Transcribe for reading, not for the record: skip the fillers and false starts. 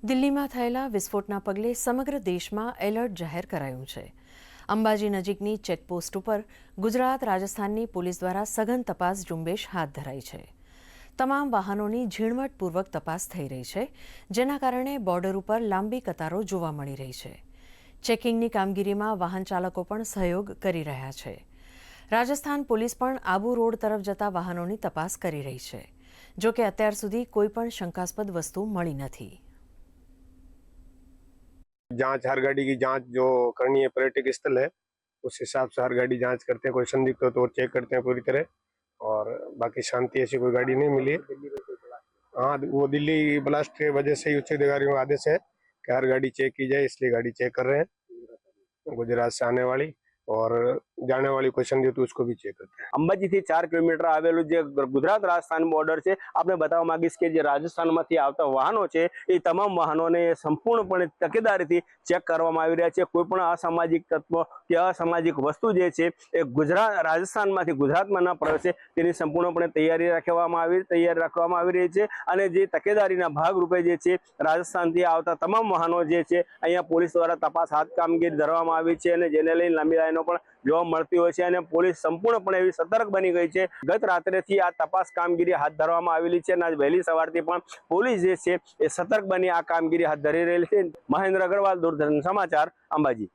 દિલ્હીમાં થયેલા વિસ્ફોટના પગલે સમગ્ર દેશમાં એલર્ટ જાહેર કરાયું છે. અંબાજી નજીકની ચેકપોસ્ટ ઉપર ગુજરાત રાજસ્થાનની પોલીસ દ્વારા સઘન તપાસ ઝુંબેશ હાથ ધરાઈ છે. તમામ વાહનોની ઝીણવટપૂર્વક તપાસ થઈ રહી છે, જેના કારણે બોર્ડર ઉપર લાંબી કતારો જોવા મળી રહી છે. ચેકિંગની કામગીરીમાં વાહન ચાલકો પણ સહયોગ કરી રહ્યા છે. રાજસ્થાન પોલીસ પણ આબુ રોડ તરફ જતા વાહનોની તપાસ કરી રહી છે. જો કે અત્યાર સુધી કોઈ પણ શંકાસ્પદ વસ્તુ મળી નથી. जांच, हर गाड़ी की जांच जो करनी है पर्यटक स्थल है उस हिसाब से हर गाड़ी जांच करते हैं। कोई संदिग्ध हो तो चेक करते हैं पूरी तरह, और बाकी शांति ऐसी कोई गाड़ी नहीं मिली। हाँ, वो दिल्ली ब्लास्ट की वजह से ही उच्च अधिकारियों का आदेश है कि हर गाड़ी चेक की जाए, इसलिए गाड़ी चेक कर रहे हैं। गुजरात से आने वाली और जाने वाली कोई संदिग्ध तो उसको भी चेक करते हैं। अंबाजी थी 4 किलोमीटर आवेलू जे गुजरात राजस्थान बॉर्डर है। आपने बतावा मांगीश के जे राजस्थान में आवता वाहनों है ये तमाम वाहनों ने संपूर्णपणे तकेदारी थी चेक करवामां आवी रह्या छे। कोईपण असामाजिक तत्व के असामाजिक वस्तु जे छे ए गुजरात राजस्थान में गुजरात में न प्रवेशे तेनी संपूर्णपणे तैयारी राखवामां आवी रही छे। अने जे तकेदारीना भागरूपे जे छे राजस्थान थी आवता तमाम वाहनों जे छे अहींया पोलीस द्वारा तपास हाथ कामगीरी धरवामां आवी छे अने जेने लईने लांबी लाईनो पण जोवा मळती होय छे अने पोलीस संपूर्णपणे एवी सतर्क बनी गई है। गत रात्रेथी आ तपास कामगीरी हाथ धरवामां आवेली छे अने वहेली सवारथी पण पोलीस जे छे ए सतर्क बनी आ कामगीरी हाथ धरी रहेली छे। महेंद्र अग्रवाल, दूरदर्शन समाचार, अंबाजी।